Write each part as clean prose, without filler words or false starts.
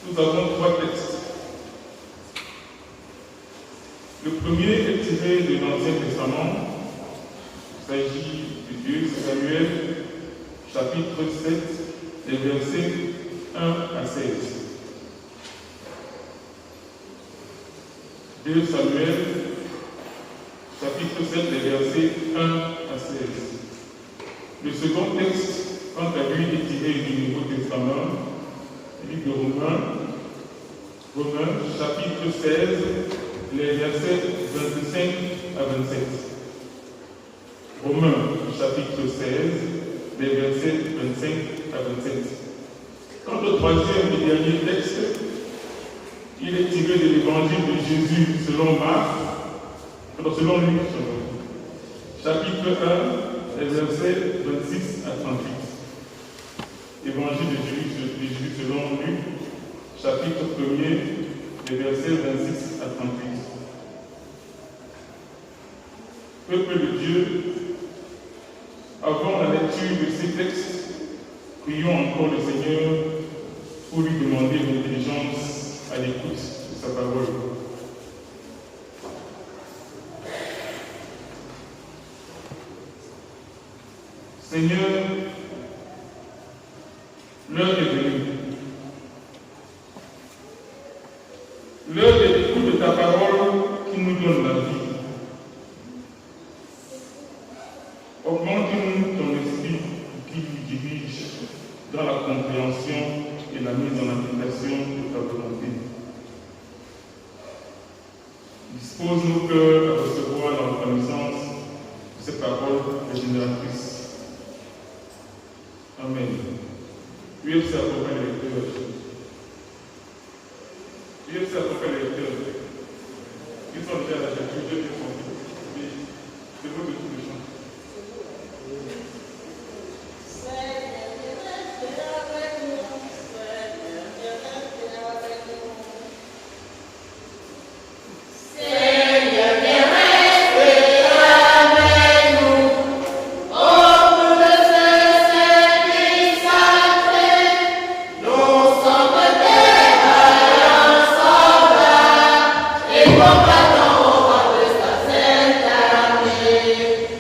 nous avons trois textes. Le premier est tiré de l'Ancien Testament. Il s'agit de 2 Samuel, chapitre 7, les versets 1 à 16. 2 Samuel, chapitre 7, les versets 1 à 16. Le second texte, quant à lui, est tiré du Nouveau Testament, le livre de Romains, chapitre 16, les versets 25 à 27. Romains, chapitre 16, les versets 25 à 27. Quant au troisième et dernier texte, il est tiré de l'évangile de Jésus selon Luc, chapitre 1, les versets 26 à 38. Évangile de Jésus selon Luc, chapitre 1er, les versets 26 à 38. Peuple de Dieu, avant la lecture de ces textes, prions encore le Seigneur pour lui demander l'intelligence à l'écoute de sa parole. Seigneur, l'heure est venue. L'heure de l'écoute de ta parole qui nous donne la vie. Augmente-nous ton esprit qui nous dirige dans la compréhension et la mise en application de ta volonté. Dispose nos cœurs à recevoir la reconnaissance de ces paroles régénératrices. Amen. Oui, c'est à peu près les lecteurs. Oui, c'est à peu près les lecteurs. Ils sont déjà à la lecture, Dieu est fort. Mais c'est vous de tous les chants. Pardon, on va de sa sainte amie.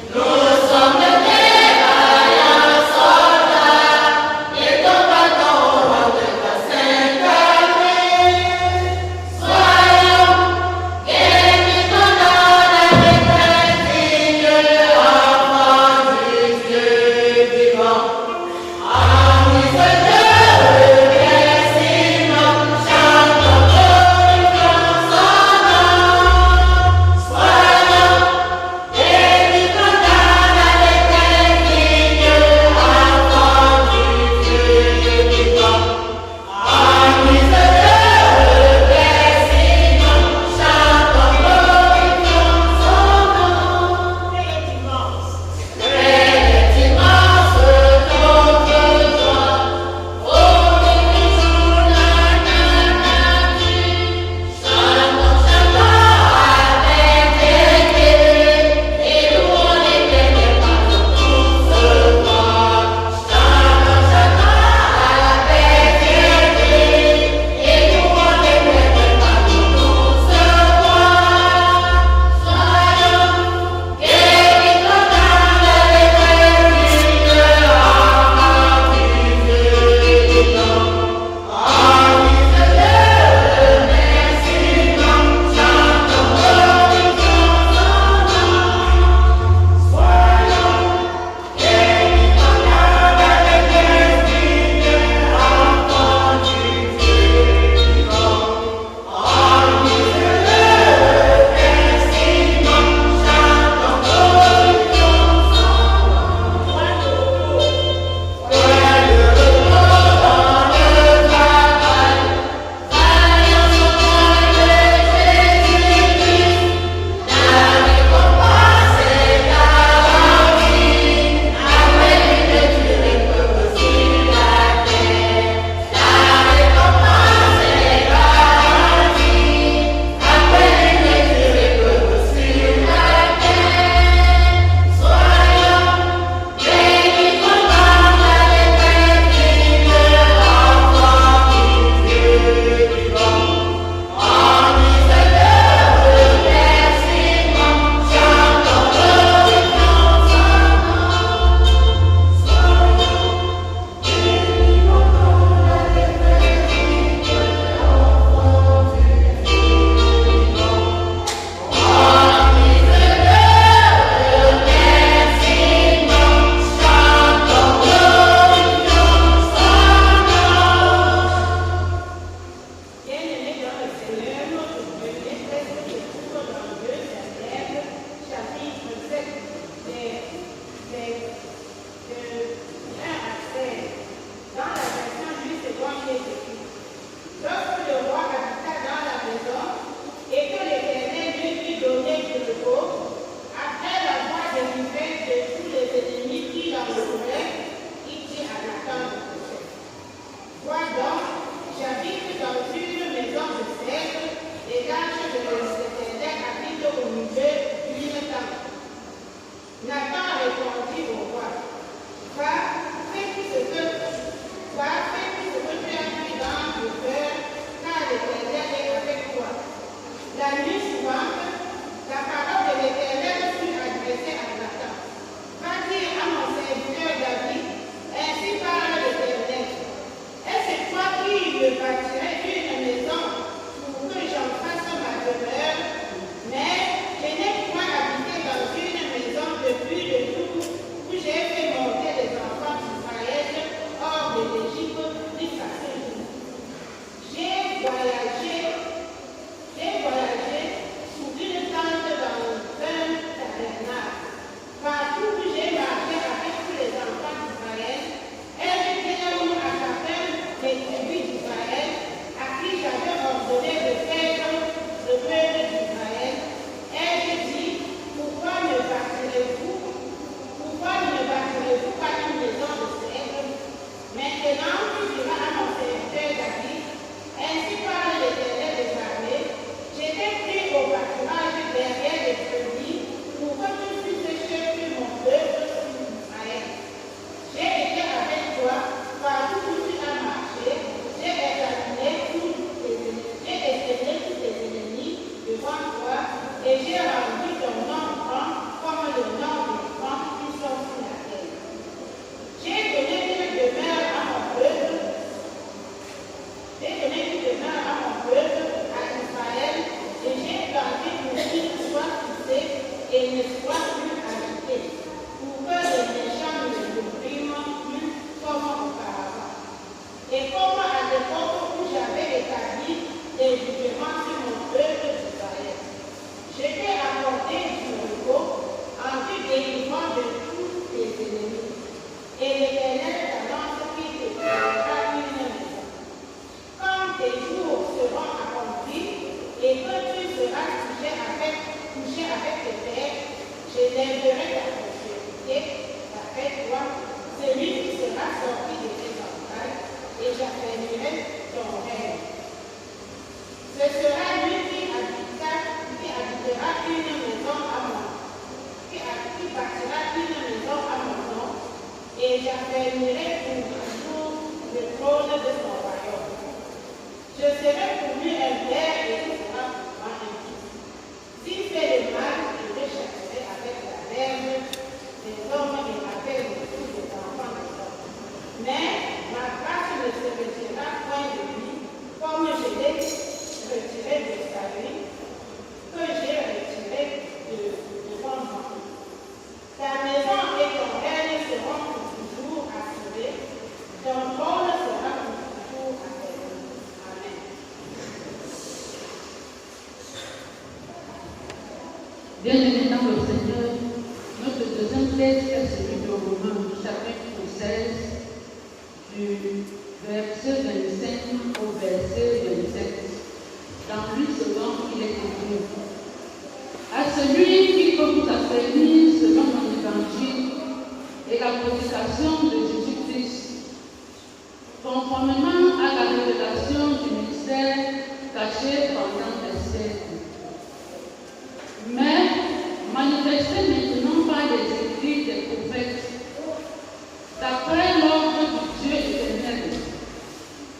milieu d'une tente. Nathan répondit au roi, va, fais tout ce que tu as vu dans le cœur, car l'Éternel est avec toi. La nuit suivante, la parole de l'Éternel fut adressée à Nathan. Va dire à mon serviteur David, ainsi parle l'Éternel. Est-ce toi qui me bâtirais une maison pour que j'en fasse ma demeure? Mais je n'ai point habité dans une maison depuis le jour où j'ai fait monter les enfants d'Israël hors de l'Égypte jusqu'à ce jour. J'ai voyagé sous une tente dans un tabernacle. Partout où j'ai marché avec tous les enfants d'Israël, elles étaient à chacun des tribus d'Israël, à qui j'avais ordonné de faire le peuple d'Israël. Elles dit, pourquoi ne bâtirez-vous pas une maison de cèdre? Maintenant, tu diras à mon serviteur David, ainsi parle l'Éternel des armées, j'étais pris au pâturage derrière les brebis pour que tu puisses chercher mon peuple Israël. J'ai été avec toi partout où tu as marché, j'ai examiné tous tes ennemis devant toi et j'ai rendu ton nom grand comme le nom des grands qui sont sur la terre. J'ai donné une demeure à mon peuple, à Israël, et j'ai planté pour qu'il soit poussé et ne soit plus agité, pour que les méchants ne l'oppriment plus comme auparavant. Et comme à l'époque où j'avais établi des jugements sur mon peuple d'Israël, je t'ai accordé du repos en te délivrant de tous tes ennemis. Et l'Éternel t'annonce qu'il te créera une maison. Quand tes jours seront accomplis et que tu seras couché avec tes pères, je lèverai ta prospérité après toi, celui qui sera sorti de tes entrailles, et j'affermirai ton règne. Ce sera lui qui bâtira une maison à mon nom, et j'affermirai pour toujours le trône de son royaume. Je serai pour lui un père et il sera pour moi un fils. S'il fait le mal, je le chasserai avec la verge des hommes et avec le fou des enfants des hommes. Mais ma grâce ne se retirera point de lui, comme je l'ai retiré de sa vie, que j'ai retiré devant moi. Ta maison et ton règne seront pour toujours assurés, ton trône sera pour toujours assuré. Amen. Bien-aimés dans le Seigneur, notre deuxième texte est celui de Romains, chapitre 16, du verset 25 au verset 27. Dans lui selon il est écrit. À celui qui peut vous affermir selon mon évangile et la prédication de Jésus-Christ, conformément à la révélation du mystère caché pendant des siècles, mais manifesté maintenant par les écrits des prophètes, d'après l'ordre du Dieu éternel,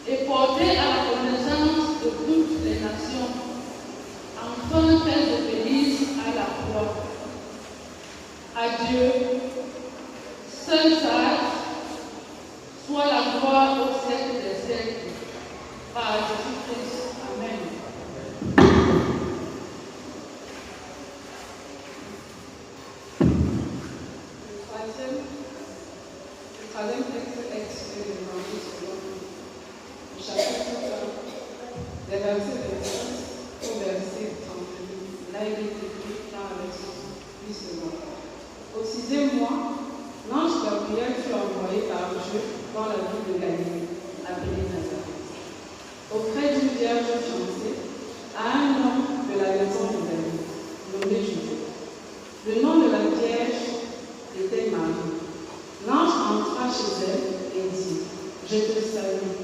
et porté à la connaissance de toutes les nations, afin qu'elles obéissent à la foi. À Dieu, seul sage, soit la gloire au siècle des siècles, par Jésus-Christ. Amen. Le troisième texte est tiré de l'Évangile selon Luc, chapitre 1, des versets 26 au verset 38. Là, il est écrit dans la version plus seconde. Au 6e mois, l'ange Gabriel fut envoyé par Dieu dans la ville de Galilée, appelée Nazareth, auprès d'une vierge fiancée, à un homme de la maison de David, nommé Joseph. Le nom de la vierge était Marie. L'ange entra chez elle et dit, je te salue,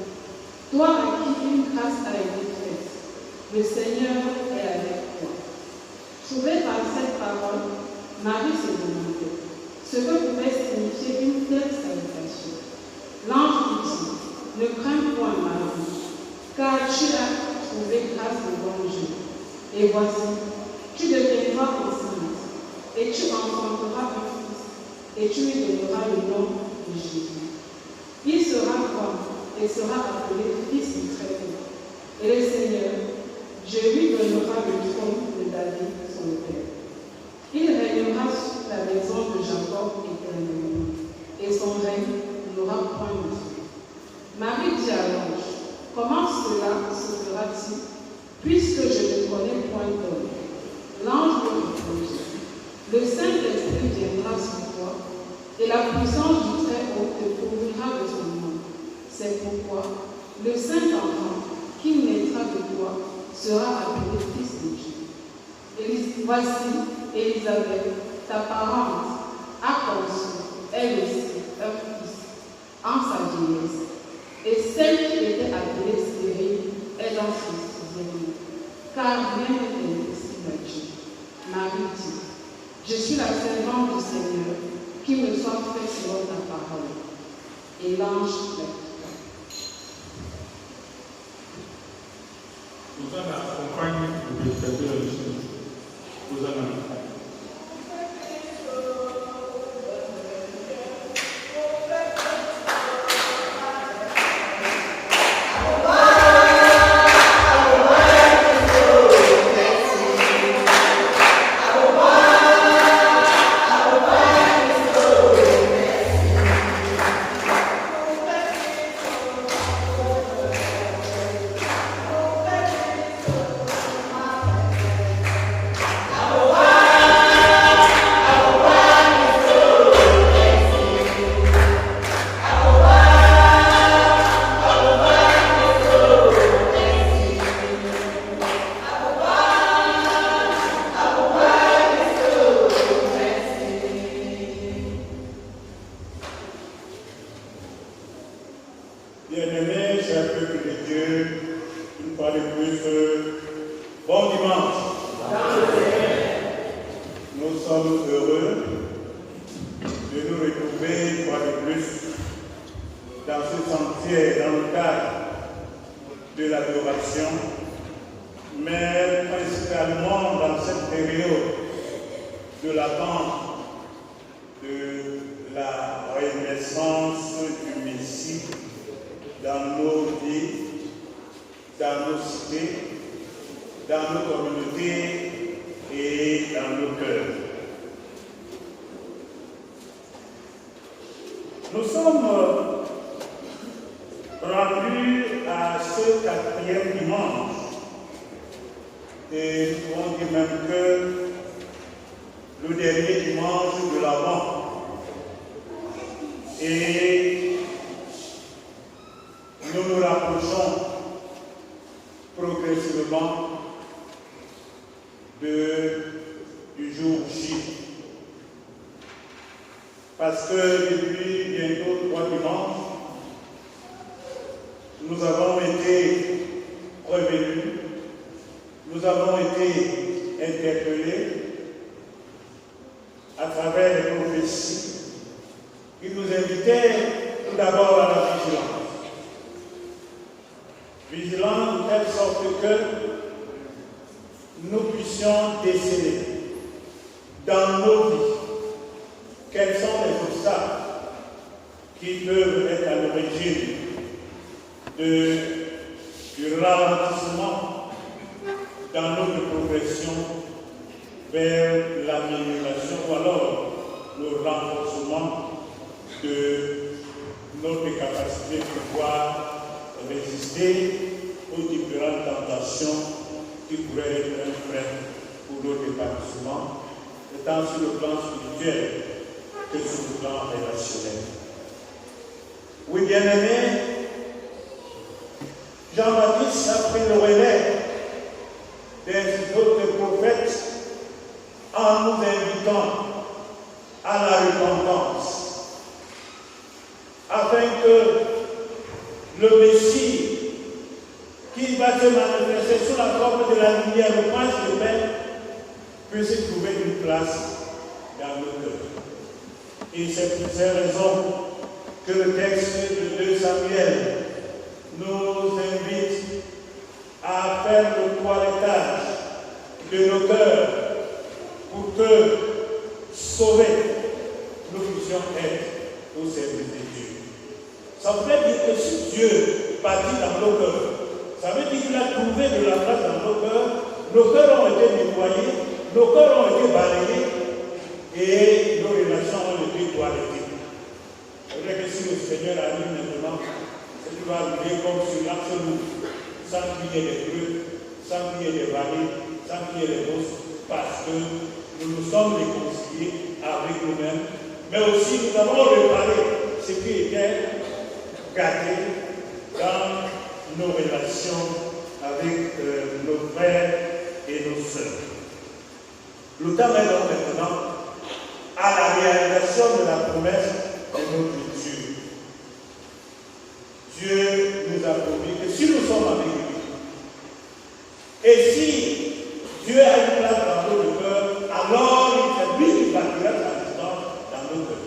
toi à qui une grâce a été faite, le Seigneur est avec toi. Trouvée par cette parole, Marie se demandait ce que pouvait signifier une telle salutation. L'ange lui dit, ne crains point, Marie, car tu as trouvé grâce devant Dieu. Et voici, tu deviendras enceinte, et tu enfanteras un fils, et tu lui donneras le nom de Jésus. Il sera grand et sera appelé Fils du Très-Haut. Et le Seigneur, Dieu lui donnera le trône de David, son père. Il régnera sur la maison de Jacob éternellement, et son règne n'aura point de fin. Marie dit à l'ange, comment cela se fera-t-il, puisque je ne connais point d'homme? L'ange lui répondit, le Saint-Esprit viendra sur toi, et la puissance du Très-Haut te couvrira de son nom. C'est pourquoi le Saint-Enfant qui naîtra de toi sera appelé Fils de Dieu. Voici, Élisabeth, ta parente, a conçu, elle aussi, un fils, en sa vieillesse. Et celle qui était appelée stérile est dans son souvenir, car rien n'est impossible à Dieu. Marie dit, je suis la servante du Seigneur, qui me soit fait selon ta parole. Et l'ange la quitta. Hosanna accompagne le prédicateur de Jésus. Hosanna. Bien-aimés, chers peuple de Dieu, une fois de plus, bon dimanche. Nous sommes heureux de nous retrouver une fois de plus dans ce sentier, dans le cadre de l'adoration, mais principalement dans cette période de l'attente de la renaissance du Messie dans nos vies, dans nos cités, dans nos communautés et dans nos cœurs. Nous sommes rendus à ce 4e dimanche et nous pouvons dire même que le dernier dimanche de l'Avent. Et nous nous rapprochons progressivement du jour J. Parce que depuis bientôt 3 dimanches, nous avons été revenus, nous avons été interpellés à travers les prophéties qui nous invitaient tout d'abord à la vigilance. Vigilants de telle sorte que nous puissions déceler dans nos vies quels sont les obstacles qui peuvent être à l'origine du ralentissement dans notre progression vers l'amélioration ou alors le renforcement de notre capacité de pouvoir résister aux différentes tentations qui pourraient être un frein pour notre épanouissement, tant sur le plan spirituel que sur le plan relationnel. Oui, bien-aimés, Jean-Baptiste a pris le relais des autres prophètes en nous invitant à la repentance, afin que le Messie qui va se manifester sous la forme de la lumière, le prince de paix, puisse trouver une place dans nos cœurs. Et c'est pour ces raisons que le texte de 2 Samuel nous invite à faire le toilettage de nos cœurs pour que, sauvés, nous puissions être au service de Dieu. Ça voudrait dire que si Dieu bâtit dans nos cœurs, ça veut dire qu'il a trouvé de la place dans nos cœurs ont été nettoyés, nos cœurs ont été balayés et nos relations ont été toilettées. C'est vrai que si le Seigneur arrive maintenant, c'est qu'il va arriver comme sur l'absolu, sans qu'il y ait des creux, sans qu'il y ait des vallées, sans qu'il y ait des bosses, parce que nous nous sommes réconciliés avec nous-mêmes, mais aussi nous avons réparé ce qui était gâté dans nos relations avec nos frères et nos sœurs. Le temps est donc maintenant à la réalisation de la promesse de notre Dieu. Dieu nous a promis que si nous sommes avec lui, et si Dieu a une place dans notre cœur, alors c'est lui qui bâtira sa résidence dans nos cœurs.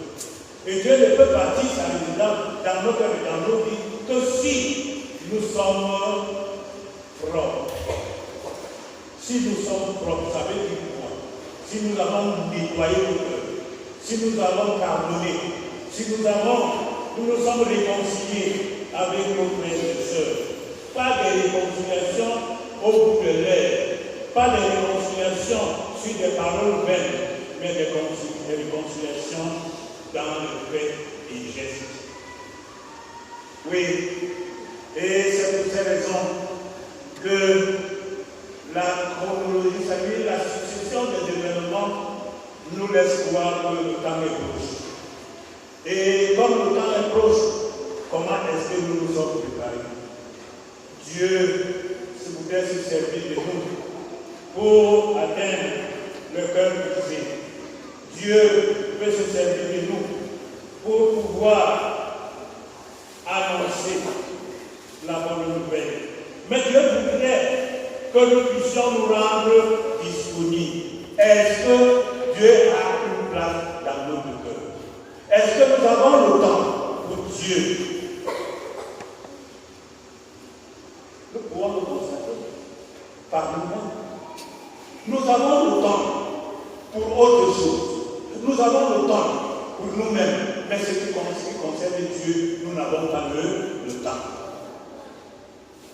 Et Dieu ne peut bâtir sa résidence dans nos cœurs et dans nos vies que si nous sommes propres. Si nous sommes propres, ça veut dire quoi? Si nous avons nettoyé nos cœurs, si nous avons pardonné, si nous nous sommes réconciliés avec nos frères et sœurs, pas des réconciliations au bout de l'air, pas des réconciliations sur des paroles vaines, mais des réconciliations dans le fait et gestes. Oui, et c'est pour ces raisons que la chronologie, c'est-à-dire la succession des événements, nous laisse voir que le temps est proche. Et comme le temps est proche, comment est-ce que nous nous sommes préparés? Dieu se voudrait se servir de nous pour atteindre le cœur brisé. Dieu peut se servir de nous pour pouvoir annoncer la bonne nouvelle. Mais Dieu voudrait que nous puissions nous rendre disponibles. Est-ce que Dieu a une place dans notre cœur? Est-ce que nous avons le temps pour Dieu? Nous pouvons nous constater par nous-mêmes. Nous avons le temps pour autre chose. Nous avons le temps pour nous-mêmes. Mais ce qui concerne Dieu, nous n'avons pas le temps.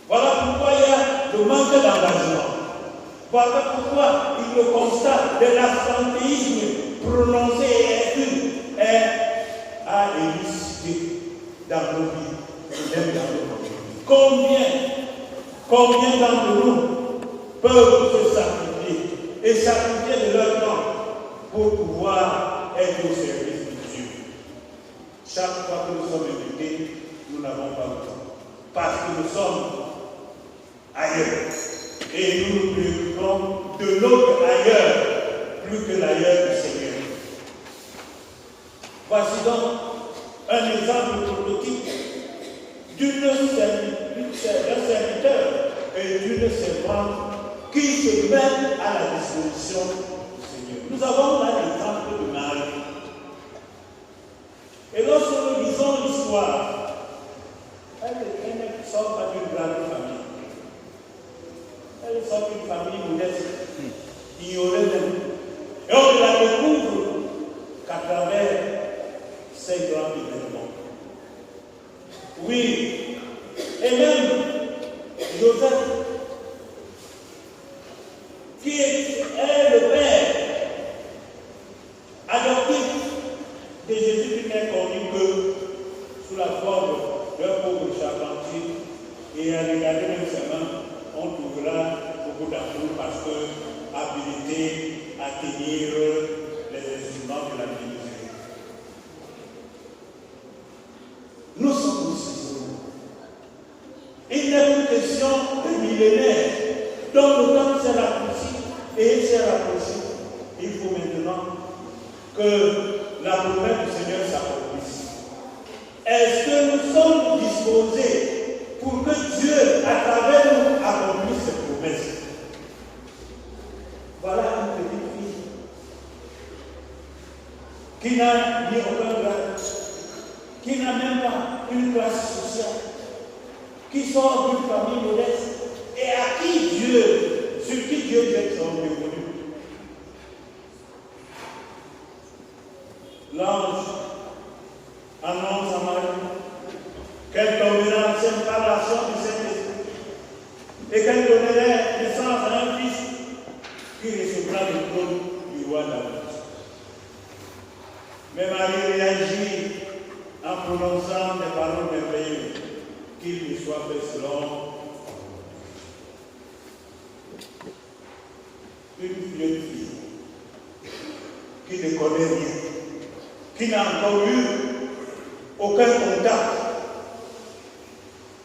Voilà pourquoi il y a le manque d'engagement. Voilà pourquoi il le constate de l'absentéisme prononcé et à élucider dans nos vies et même dans nos vies. Combien d'entre nous peuvent se sacrifier et sacrifier de leur temps pour pouvoir être au service de Dieu? Chaque fois que nous sommes invités, nous n'avons pas le temps. Parce que nous sommes ailleurs. Et nous nous préoccupons de notre ailleurs, plus que l'ailleurs du Seigneur. Voici donc un exemple prototype d'un serviteur et d'une servante qui se mettent à la disposition du Seigneur. Nous avons là l'exemple de Marie. Et lorsque nous lisons l'histoire, elle ne sort pas d'une grande famille. Elle sort d'une famille modeste, ignorée même. Et on ne la découvre qu'à travers ces grands événements. Oui, et même Joseph, qui est le père adoptif de Jésus, qui n'est connu que sous la forme d'un pauvre charpentier, et à regarder même ses mains, on trouvera beaucoup d'amour parce que habilité à tenir les instruments de la menuiserie. Nous sommes aussi heureux. Il n'est plus question de millénaires dont le temps s'est raccourci et il s'est rapproché. Il faut maintenant que la promesse du Seigneur s'accomplisse. Est-ce que nous sommes disposés pour que Dieu, à travers nous, accomplisse cette promesse? Voilà une petite fille qui n'a ni aucun grade, qui n'a même pas une classe sociale, qui sort d'une famille modeste et à qui Dieu, sur qui Dieu jette son dévolu. L'ange annonce à Marie qu'elle tombera enceinte par l'action du Saint-Esprit et qu'elle donnerait naissance à un fils qui recevra le trône du roi David. Mais Marie réagit en prononçant des paroles merveilleuses, qu'il lui soit fait selon une vieille fille qui ne connaît rien, qui n'a encore eu aucun contact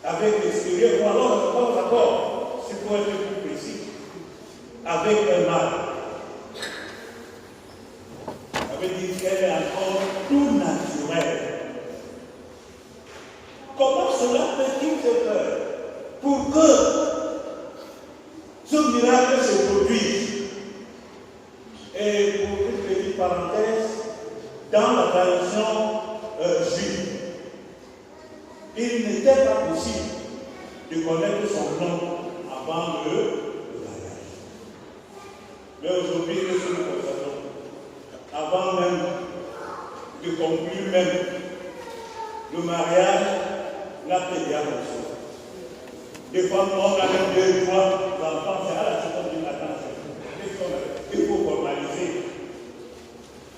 avec l'extérieur, ou alors d'accord, c'est pour être plus précis, avec un mâle. Ça veut dire qu'elle est encore tout naturelle. Comment cela peut-il se faire pour que ce miracle se produise? Et pour une petite parenthèse, dans la tradition juive, il n'était pas possible de connaître son nom avant le mariage. Mais aujourd'hui, nous sommes constatons, avant même de conclure même le mariage, l'acte est déjà reçu. Des fois, on a même 2, 3 enfants, c'est à la seconde du matin. Il faut formaliser.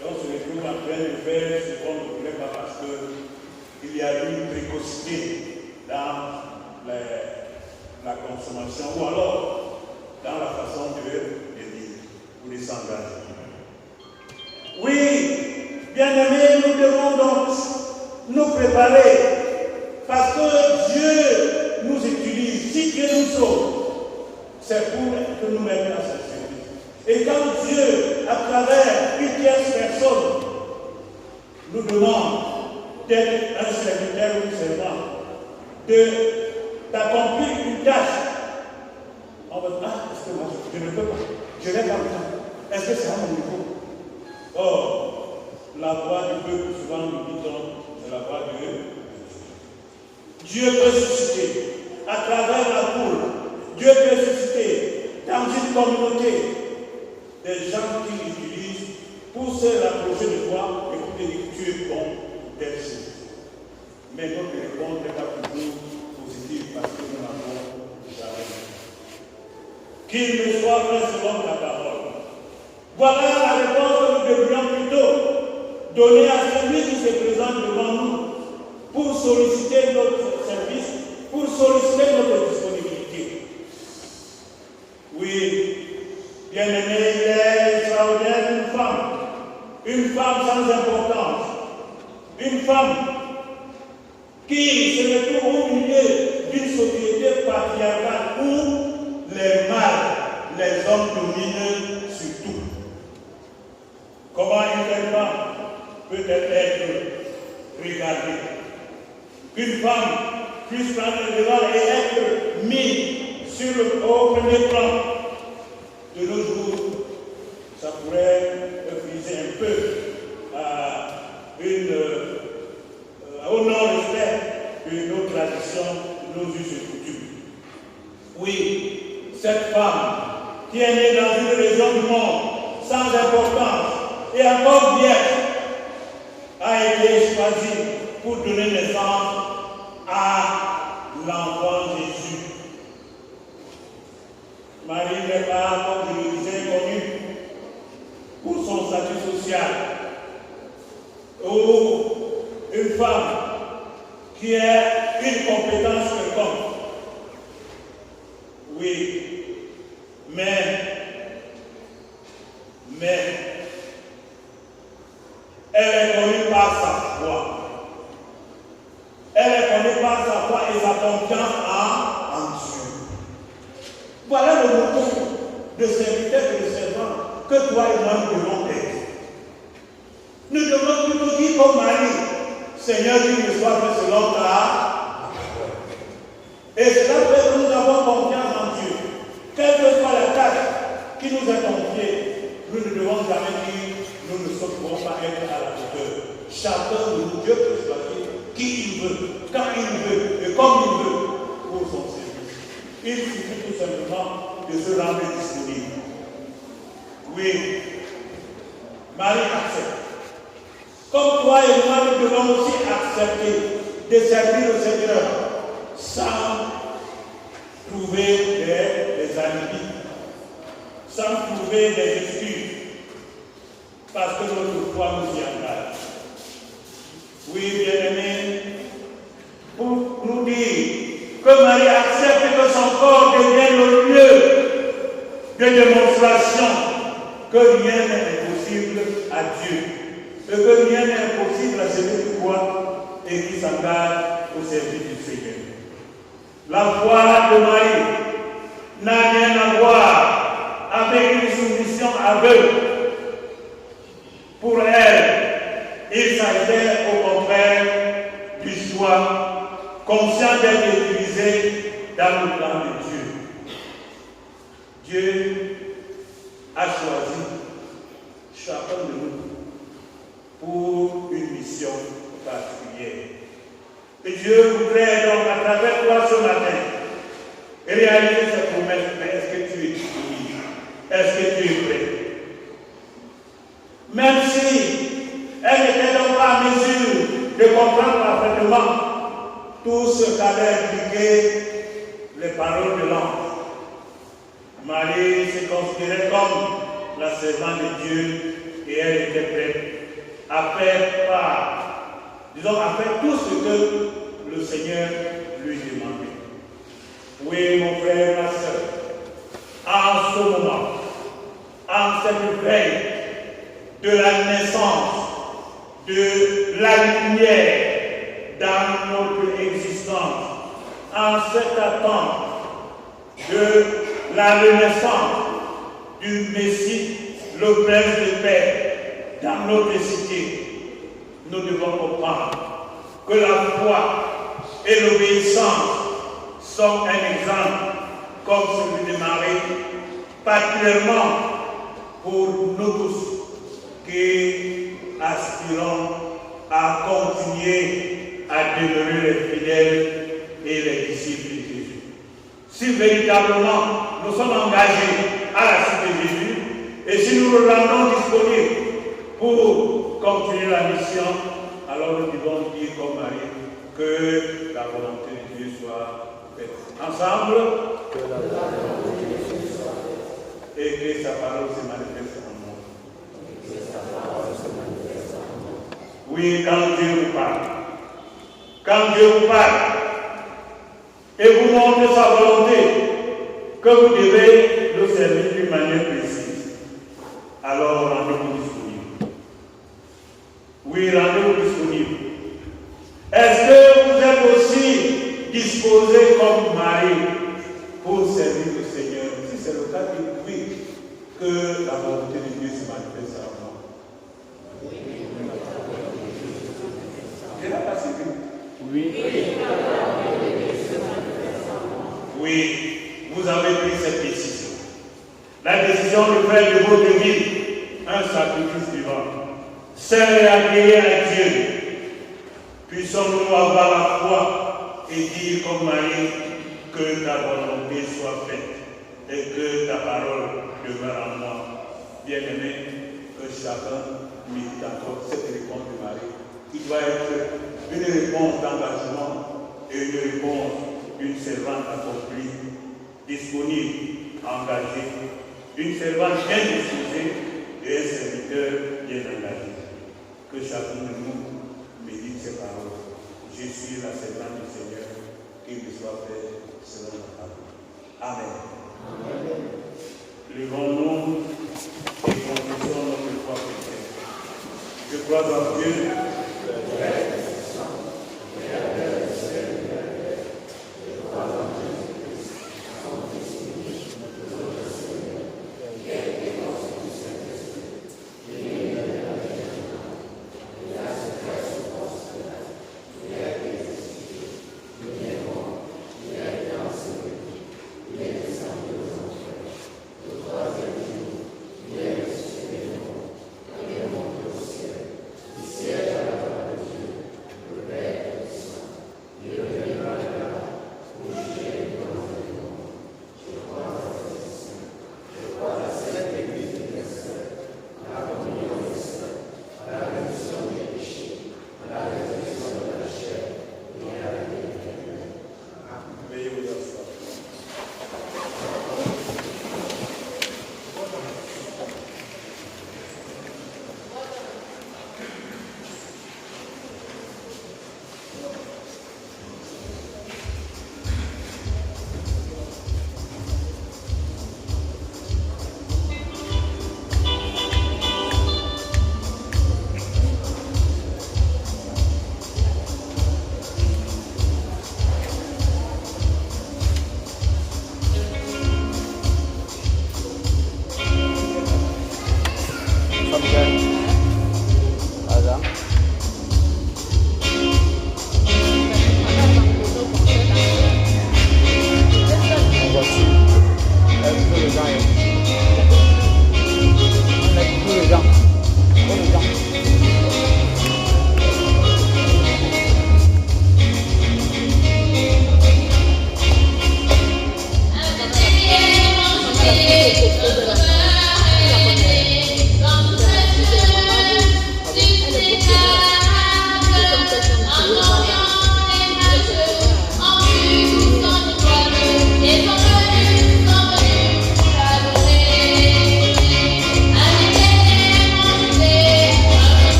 Et on se retrouve en train de faire ce qu'on ne voulait pas parce qu'il y a eu une précocité dans la consommation ou alors dans la façon de dire ou de s'engager. Oui, bien-aimés, nous devons donc nous préparer parce que Dieu nous utilise. Si Dieu nous sauve, c'est pour que nous mettions à sa service. Et quand Dieu, à travers une tierce personne, nous demande d'être un serviteur ou une servante, d'accomplir une tâche, on va dire, est-ce que moi, je ne peux pas, je n'ai pas le temps, est-ce que c'est à mon niveau? Or, la voix du peuple, souvent nous disons, c'est la voix de Dieu. Dieu peut susciter à travers la foule, Dieu peut susciter dans une communauté des gens qui l'utilisent pour se rapprocher de toi et pour te dire que tu es bon pour telle chose. Mais notre réponse n'est pas toujours positive parce que nous n'avons jamais. Qu'il me soit fait selon ta parole. Voilà la réponse que nous devrions plutôt donner à celui qui se présente devant nous pour solliciter notre service, pour solliciter notre disponibilité. Oui, bien-aimé, il est extraordinaire une femme sans importance, une femme qui se retrouve au milieu d'une société patriarcale où les mâles, les hommes dominent sur tout. Comment une telle femme peut-elle être regardée? Qu'une femme puisse prendre le devant et être mise au premier plan. De nos jours, ça pourrait friser un peu au non-respect de nos traditions, de nos us et coutumes. Oui, cette femme qui est née dans une région du monde sans importance et encore vierge a été choisie pour donner naissance à l'enfant Jésus. Marie n'est pas, comme je le disais, connue pour son statut social. Ou une femme qui a une compétence quelconque. Oui, mais elle est connue par sa foi. Elle est connue par sa foi et sa confiance en Dieu. Voilà le mot de serviteur et de servant que toi et moi nous devons être. Nous devons plutôt dire comme Marie, Seigneur, qu'il me soit fait selon ta parole. Et cela fait que nous avons confiance en Dieu. Quelle que soit la tâche qui nous est confiée, nous ne devons jamais dire, nous ne souhaitons pas être à la place. chacun de nous, Dieu peut choisir qui il veut, quand il veut et comme il veut pour son service. Il suffit tout simplement de se rendre disponible. Oui, Marie accepte. Comme toi et moi, nous devons aussi accepter de servir le Seigneur sans trouver des alibis, sans trouver des excuses, parce que notre foi nous y engage. Oui, bien-aimés, pour nous dire que Marie accepte que son corps devienne le lieu de démonstration que rien n'est impossible à Dieu, et que rien n'est impossible à celui qui croit et qui s'engage au service du Seigneur. La foi de Marie n'a rien à voir avec une soumission aveugle. Pour elle, il s'agit au contraire du choix conscient d'être utilisé dans le plan de Dieu. Dieu a choisi chacun de nous pour une mission particulière. Et Dieu voudrait donc, à travers toi ce matin, réaliser cette promesse. Mais est-ce que tu es disponible? Est-ce que tu es prêt? Même si elle n'était donc pas en mesure de comprendre parfaitement tout ce qu'avaient impliqué les paroles de l'ange, Marie se considérait comme la servante de Dieu et elle était prête à faire part, disons, à faire tout ce que le Seigneur lui demandait. Oui, mon frère, ma soeur, en ce moment, en cette veille de la naissance de la lumière dans notre existence, en cette attente de la renaissance du Messie, le Prince de paix, dans notre cité, nous devons comprendre que la foi et l'obéissance sont un exemple comme celui de Marie, particulièrement pour nous tous qui aspirons à continuer à demeurer les fidèles et les disciples de Jésus. Si véritablement nous sommes engagés à la suite de Jésus et si nous nous rendons disponibles pour continuer la mission, alors nous devons dire comme Marie que la volonté de Dieu soit faite. Ensemble, que la volonté de Dieu soit faite et que sa parole se manifeste en nous. Oui, quand Dieu vous parle, et vous montre sa volonté, que vous devez le servir d'une manière précise, alors rendez-vous disponible. Oui, rendez-vous disponible. Est-ce que vous êtes aussi disposé comme Marie pour servir le Seigneur? Si c'est le cas, dites oui, que la volonté de Dieu se manifeste en moi. Je l'ai passé vite. Oui. Oui, vous avez pris cette décision. La décision de faire de votre vie un sacrifice vivant. Seul et agréé à Dieu. Puissons-nous avoir la foi et dire comme Marie que ta volonté soit faite et que ta parole demeure en moi. Bien-aimé, que chacun médite encore cette réponse de Marie. Il doit être une réponse d'engagement et une réponse d'une servante accomplie, disponible, engagée, une servante bien disposée et un serviteur bien engagé. Que chacun de nous médite ces paroles. Je suis la servante du Seigneur, qu'il me soit fait selon la parole. Amen. Amen. Levons-nous et confessons notre foi chrétienne. Je crois en Dieu, le Père,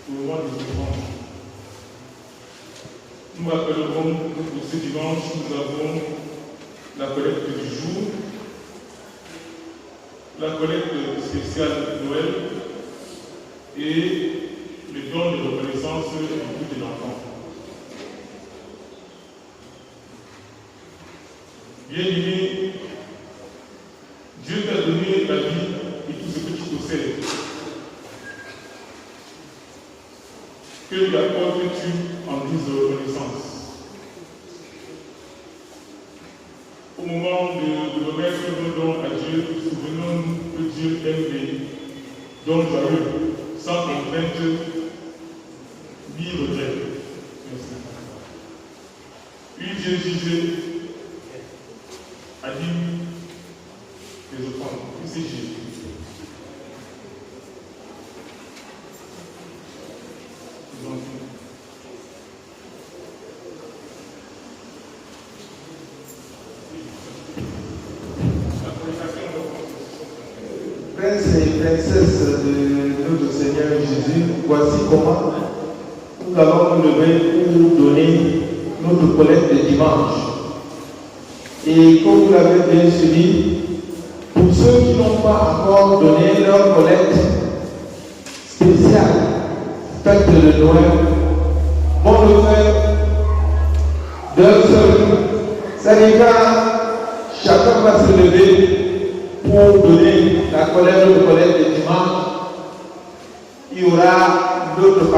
au moment des offrandes. Nous rappellerons que pour ce dimanche, nous avons la collecte du jour, la collecte spéciale Noël et le don de reconnaissance du culte de l'enfant. Bien-aimé, Dieu t'a donné la vie et tout ce que tu possèdes. Que lui apportes-tu en guise de reconnaissance? Au moment de remettre nos dons à Dieu, souvenons-nous que Dieu aime les dons joyeux, sans contrainte ni regret. Puis Dieu disait, a dit les offrandes, puis c'est Jésus. Princes et princesses de notre Seigneur Jésus, voici comment nous allons nous lever pour donner notre collecte de dimanche. Et comme vous l'avez bien suivi, pour ceux qui n'ont pas encore donné leur collecte spéciale, fête de Noël, vont le faire d'un seul coup. Ça n'est pas chacun va se lever pour donner la collecte de dimanche. Il y aura d'autres parties.